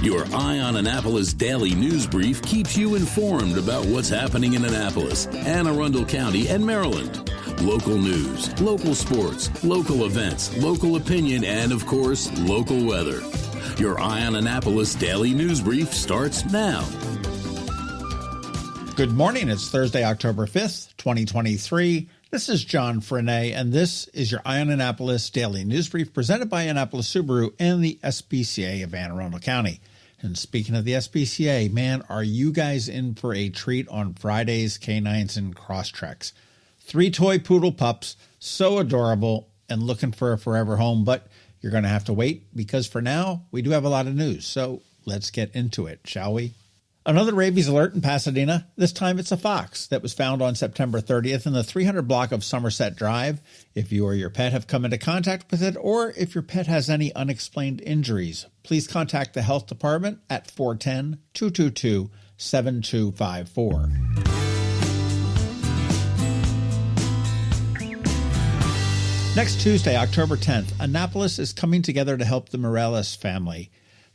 Your Eye on Annapolis daily news brief keeps you informed about what's happening in Annapolis, Anne Arundel County, and Maryland. Local news, local sports, local events, local opinion, and, of course, local weather. Your Eye on Annapolis daily news brief starts now. Good morning. It's Thursday, October 5th, 2023. This is John Frenaye, and this is your Eye on Annapolis daily news brief presented by Annapolis Subaru and the SPCA of Anne Arundel County. And speaking of the SPCA, man, are you guys in for a treat on Friday's Canines and Crosstreks? 3 toy poodle pups, so adorable and looking for a forever home, but you're going to have to wait because for now, we do have a lot of news. So let's get into it, shall we? Another rabies alert in Pasadena. This time it's a fox that was found on September 30th in the 300 block of Somerset Drive. If you or your pet have come into contact with it, or if your pet has any unexplained injuries, please contact the health department at 410-222-7254. Next Tuesday, October 10th, Annapolis is coming together to help the Mireles family.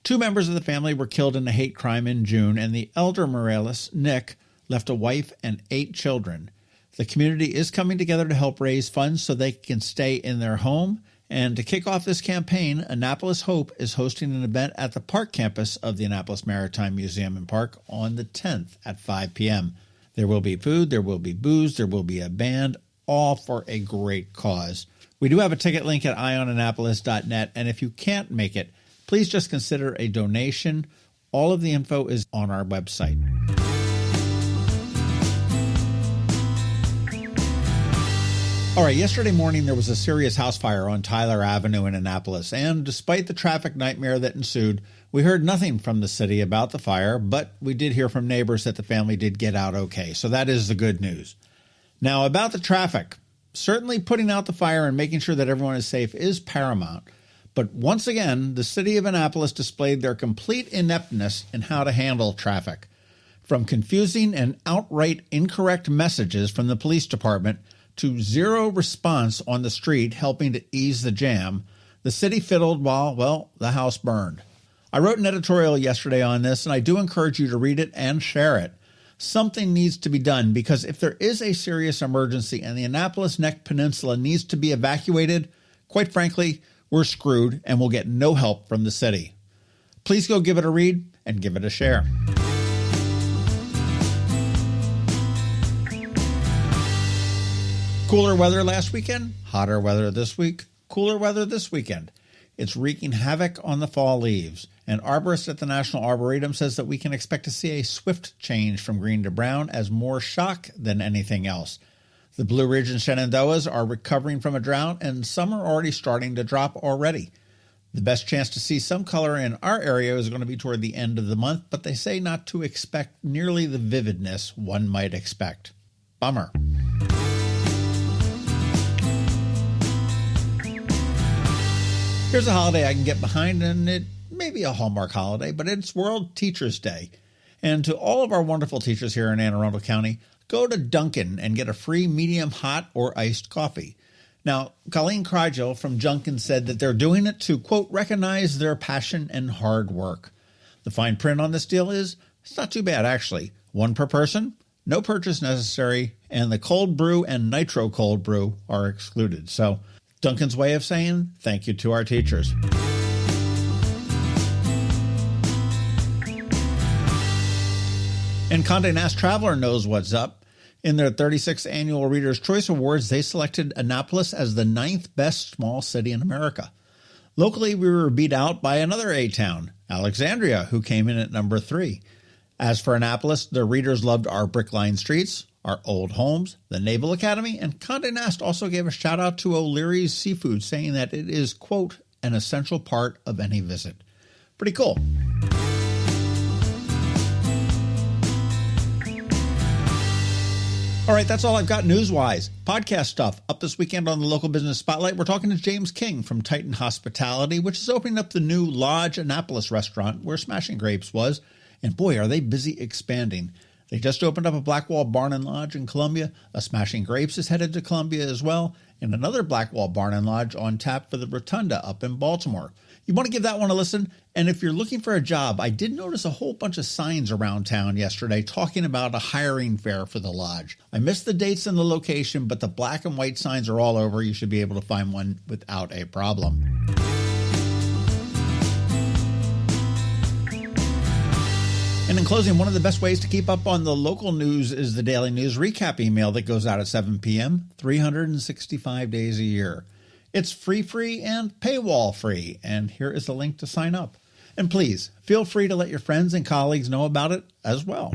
2 members of the family were killed in a hate crime in June, and the elder Mireles, Nick, left a wife and 8 children. The community is coming together to help raise funds so they can stay in their home. And to kick off this campaign, Annapolis Hope is hosting an event at the park campus of the Annapolis Maritime Museum and Park on the 10th at 5 p.m. There will be food, there will be booze, there will be a band, all for a great cause. We do have a ticket link at eyeonannapolis.net, and if you can't make it, please just consider a donation. All of the info is on our website. All right, yesterday morning there was a serious house fire on Tyler Avenue in Annapolis, and despite the traffic nightmare that ensued, we heard nothing from the city about the fire, but we did hear from neighbors that the family did get out okay, so that is the good news. Now, about the traffic, certainly putting out the fire and making sure that everyone is safe is paramount. But once again, the city of Annapolis displayed their complete ineptness in how to handle traffic. From confusing and outright incorrect messages from the police department to zero response on the street helping to ease the jam, the city fiddled while, well, the house burned. I wrote an editorial yesterday on this, and I do encourage you to read it and share it. Something needs to be done because if there is a serious emergency and the Annapolis Neck Peninsula needs to be evacuated, quite frankly, we're screwed and we'll get no help from the city. Please go give it a read and give it a share. Cooler weather last weekend, hotter weather this week, cooler weather this weekend. It's wreaking havoc on the fall leaves. An arborist at the National Arboretum says that we can expect to see a swift change from green to brown as more shock than anything else. The Blue Ridge and Shenandoahs are recovering from a drought, and some are already starting to drop already. The best chance to see some color in our area is going to be toward the end of the month, but they say not to expect nearly the vividness one might expect. Bummer. Here's a holiday I can get behind, and it may be a Hallmark holiday, but it's World Teachers Day. And to all of our wonderful teachers here in Anne Arundel County, go to Dunkin and get a free medium hot or iced coffee. Now, Colleen Krygel from Dunkin said that they're doing it to, quote, recognize their passion and hard work. The fine print on this deal is, it's not too bad, actually. 1 per person, no purchase necessary, and the cold brew and nitro cold brew are excluded. So, Dunkin's way of saying thank you to our teachers. And Conde Nast Traveler knows what's up. In their 36th Annual Reader's Choice Awards, they selected Annapolis as the 9th best small city in America. Locally, we were beat out by another A-town, Alexandria, who came in at number 3. As for Annapolis, the readers loved our brick-lined streets, our old homes, the Naval Academy, and Conde Nast also gave a shout-out to O'Leary's Seafood, saying that it is, quote, an essential part of any visit. Pretty cool. All right, that's all I've got news-wise. Podcast stuff. Up this weekend on the Local Business Spotlight, we're talking to James King from Titan Hospitality, which is opening up the new Lodge Annapolis restaurant where Smashing Grapes was. And boy, are they busy expanding. They just opened up a Blackwall Barn and Lodge in Columbia. A Smashing Grapes is headed to Columbia as well. and another Blackwall Barn and Lodge on tap for the Rotunda up in Baltimore. You want to give that one a listen? And if you're looking for a job, I did notice a whole bunch of signs around town yesterday talking about a hiring fair for the lodge. I missed the dates and the location, but the black and white signs are all over. You should be able to find one without a problem. And in closing, one of the best ways to keep up on the local news is the daily news recap email that goes out at 7 p.m. 365 days a year. It's free and paywall free, and here is the link to sign up. And please, feel free to let your friends and colleagues know about it as well.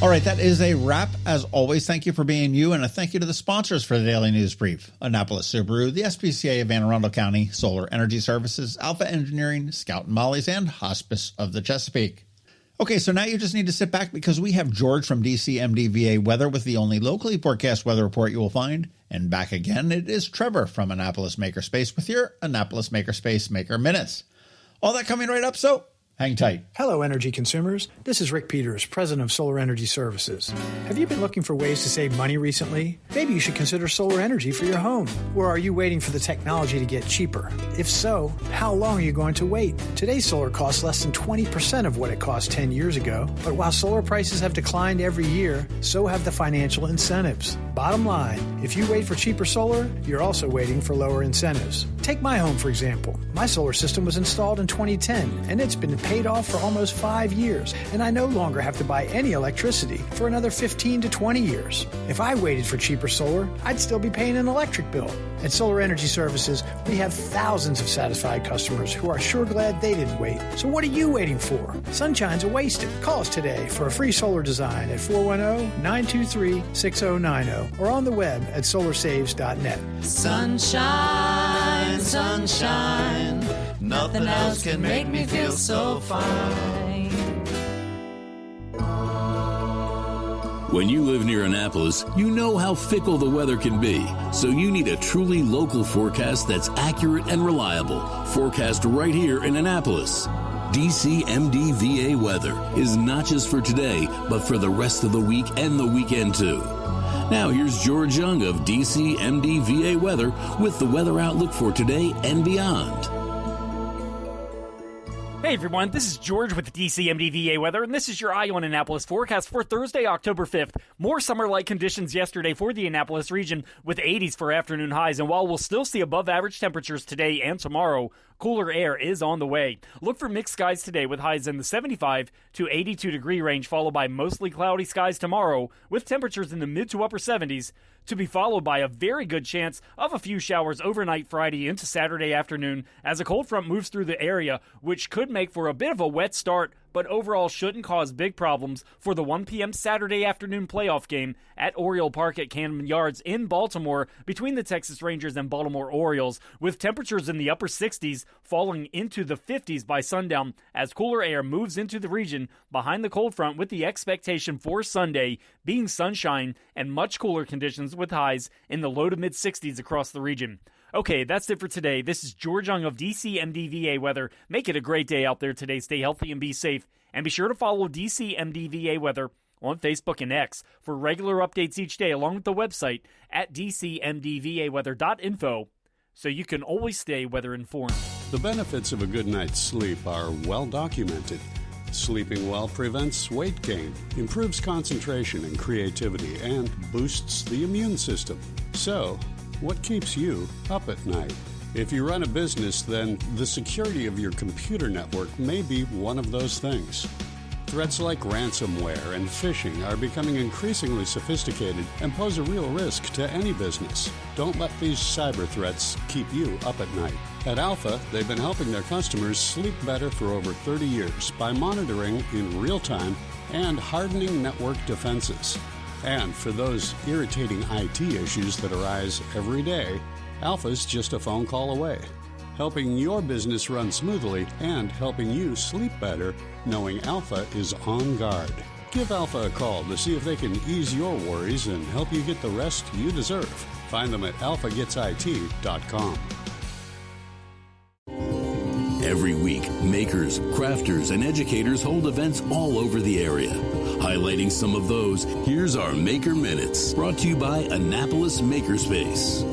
All right, that is a wrap. As always, thank you for being you, and a thank you to the sponsors for the Daily News Brief: Annapolis Subaru, the SPCA of Anne Arundel County, Solar Energy Services, Alpha Engineering, Scout and Molly's, and Hospice of the Chesapeake. Okay, so now you just need to sit back because we have George from DCMDVA Weather with the only locally forecast weather report you will find. And back again, it is Trevor from Annapolis Makerspace with your Annapolis Makerspace Maker Minutes. All that coming right up, so hang tight. Hello, energy consumers. This is Rick Peters, president of Solar Energy Services. Have you been looking for ways to save money recently? Maybe you should consider solar energy for your home. Or are you waiting for the technology to get cheaper? If so, how long are you going to wait? Today's solar costs less than 20% of what it cost 10 years ago. But while solar prices have declined every year, so have the financial incentives. Bottom line, if you wait for cheaper solar, you're also waiting for lower incentives. Take my home, for example. My solar system was installed in 2010, and it's been paid off for almost 5 years, and I no longer have to buy any electricity for another 15 to 20 years. If I waited for cheaper solar, I'd still be paying an electric bill. At Solar Energy Services, we have thousands of satisfied customers who are sure glad they didn't wait. So what are you waiting for? Sunshine's a wasted. Call us today for a free solar design at 410-923-6090 or on the web at solarsaves.net. Sunshine, sunshine, nothing else can make me feel so fine. When you live near Annapolis, you know how fickle the weather can be. So you need a truly local forecast that's accurate and reliable. Forecast right here in Annapolis. DCMDVA weather is not just for today, but for the rest of the week and the weekend too. Now here's George Young of DCMDVA weather with the weather outlook for today and beyond. Hey everyone, this is George with DCMDVA Weather, and this is your Eye on Annapolis forecast for Thursday, October 5th. More summer-like conditions yesterday for the Annapolis region with 80s for afternoon highs, and while we'll still see above-average temperatures today and tomorrow, cooler air is on the way. Look for mixed skies today with highs in the 75 to 82 degree range, followed by mostly cloudy skies tomorrow with temperatures in the mid to upper 70s, to be followed by a very good chance of a few showers overnight Friday into Saturday afternoon as a cold front moves through the area, which could make for a bit of a wet start, but overall shouldn't cause big problems for the 1 p.m. Saturday afternoon playoff game at Oriole Park at Camden Yards in Baltimore between the Texas Rangers and Baltimore Orioles, with temperatures in the upper 60s falling into the 50s by sundown as cooler air moves into the region behind the cold front, with the expectation for Sunday being sunshine and much cooler conditions with highs in the low to mid 60s across the region. Okay, that's it for today. This is George Young of DCMDVA Weather. Make it a great day out there today. Stay healthy and be safe. And be sure to follow DCMDVA Weather on Facebook and X for regular updates each day, along with the website at dcmdvaweather.info, so you can always stay weather informed. The benefits of a good night's sleep are well documented. Sleeping well prevents weight gain, improves concentration and creativity, and boosts the immune system. So, what keeps you up at night? If you run a business, then the security of your computer network may be one of those things. Threats like ransomware and phishing are becoming increasingly sophisticated and pose a real risk to any business. Don't let these cyber threats keep you up at night. At Alpha, they've been helping their customers sleep better for over 30 years by monitoring in real time and hardening network defenses. And for those irritating IT issues that arise every day, Alpha's just a phone call away, helping your business run smoothly and helping you sleep better, knowing Alpha is on guard. Give Alpha a call to see if they can ease your worries and help you get the rest you deserve. Find them at alphagetsit.com. Every week, makers, crafters, and educators hold events all over the area. Highlighting some of those, here's our Maker Minutes, brought to you by Annapolis Makerspace.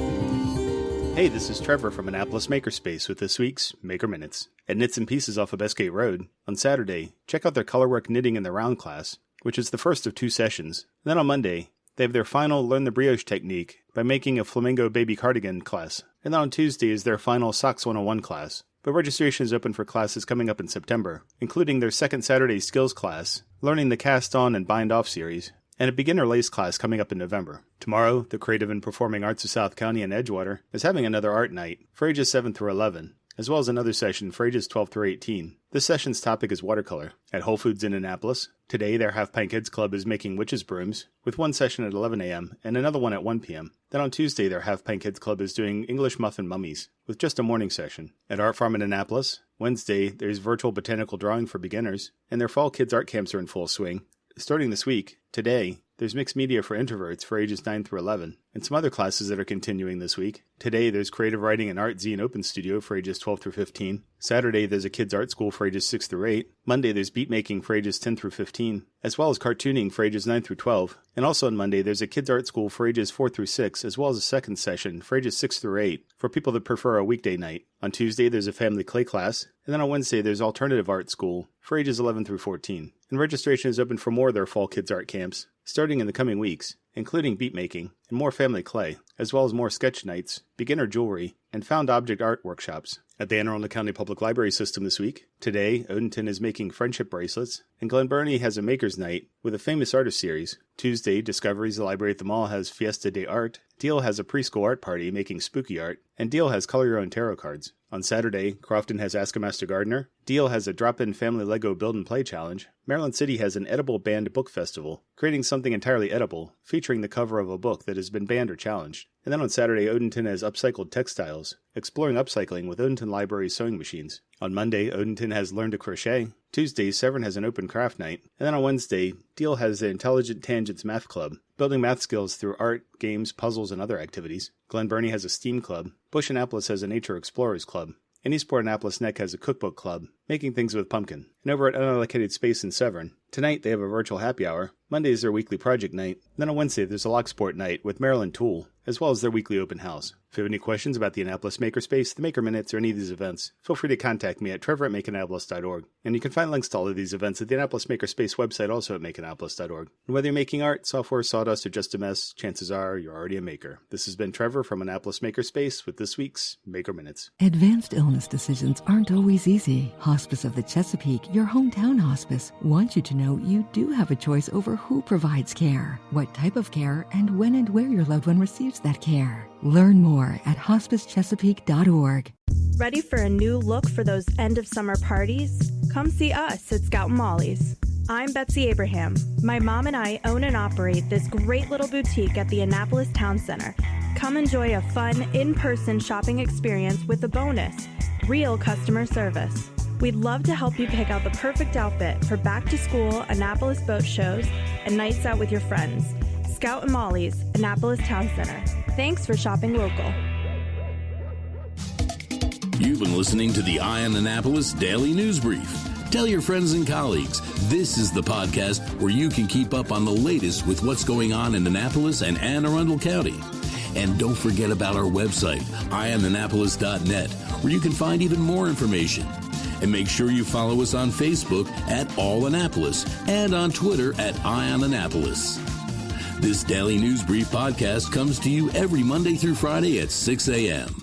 Hey, this is Trevor from Annapolis Makerspace with this week's Maker Minutes. At Knits and Pieces off of Bestgate Road, on Saturday, check out their Colorwork Knitting in the Round class, which is the first of 2 sessions. And then on Monday, they have their final Learn the Brioche Technique by making a flamingo baby cardigan class. And then on Tuesday is their final Socks 101 class. But registration is open for classes coming up in September, including their second Saturday skills class, learning the cast on and bind off series, and a beginner lace class coming up in November. Tomorrow, the Creative and Performing Arts of South County in Edgewater is having another art night for ages 7 through 11, as well as another session for ages 12 through 18. This session's topic is watercolor. At Whole Foods in Annapolis, today their Half Pint Kids Club is making witches' brooms, with one session at 11 a.m. and another one at 1 p.m. Then on Tuesday, their Half Pint Kids Club is doing English muffin mummies, with just a morning session. At Art Farm in Annapolis, Wednesday, there's virtual botanical drawing for beginners, and their fall kids art camps are in full swing. Starting this week, today, there's mixed media for introverts for ages 9 through 11, and some other classes that are continuing this week. Today, there's creative writing and art zine open studio for ages 12 through 15. Saturday, there's a kids art school for ages 6 through 8. Monday, there's beat making for ages 10 through 15, as well as cartooning for ages 9 through 12. And also on Monday, there's a kids art school for ages 4 through 6, as well as a second session for ages 6 through 8 for people that prefer a weekday night. On Tuesday, there's a family clay class, and then on Wednesday, there's alternative art school for ages 11 through 14. And registration is open for more of their fall kids art camps, starting in the coming weeks, including beat making and more family clay, as well as more sketch nights, beginner jewelry, and found object art workshops. At the Anne Arundel County Public Library System this week, today, Odenton is making friendship bracelets, and Glen Burnie has a maker's night with a famous artist series. Tuesday, Discoveries, the library at the mall, has Fiesta de Art. Deal has a preschool art party making spooky art, and Deal has color your own tarot cards. On Saturday, Crofton has Ask a Master Gardener. Deal has a drop-in family Lego build and play challenge. Maryland City has an edible banned book festival, creating something entirely edible, featuring the cover of a book that has been banned or challenged. And then on Saturday, Odenton has upcycled textiles, exploring upcycling with Odenton Library sewing machines. On Monday, Odenton has Learn to Crochet. Tuesday, Severn has an open craft night. And then on Wednesday, Deal has the Intelligent Tangents Math Club, building math skills through art, games, puzzles, and other activities. Glen Burnie has a STEAM club. Bush Annapolis has a Nature Explorers Club. And Eastport Annapolis Neck has a cookbook club, making things with pumpkin. And over at Unallocated Space in Severn, tonight they have a virtual happy hour. Monday is their weekly project night. Then on Wednesday, there's a Locksport night with Maryland Tool, as well as their weekly open house. If you have any questions about the Annapolis Makerspace, the Maker Minutes, or any of these events, feel free to contact me at trevor@makeannapolis.org. And you can find links to all of these events at the Annapolis Makerspace website, also at makeannapolis.org. And whether you're making art, software, sawdust, or just a mess, chances are you're already a maker. This has been Trevor from Annapolis Makerspace with this week's Maker Minutes. Advanced illness decisions aren't always easy. Hospice of the Chesapeake, your hometown hospice, wants you to know you do have a choice over who provides care, what type of care, and when and where your loved one receives that care. Learn more at hospicechesapeake.org. Ready for a new look for those end-of-summer parties? Come see us at Scout and Molly's. I'm Betsy Abraham. My mom and I own and operate this great little boutique at the Annapolis Town Center. Come enjoy a fun, in-person shopping experience with a bonus, real customer service. We'd love to help you pick out the perfect outfit for back-to-school Annapolis boat shows and nights out with your friends. Scout and Molly's, Annapolis Town Center. Thanks for shopping local. You've been listening to the Eye on Annapolis Daily News Brief. Tell your friends and colleagues, this is the podcast where you can keep up on the latest with what's going on in Annapolis and Anne Arundel County. And don't forget about our website, eyeonannapolis.net, where you can find even more information. And make sure you follow us on Facebook at All Annapolis and on Twitter at Eye on Annapolis. This Daily News Brief podcast comes to you every Monday through Friday at 6 a.m.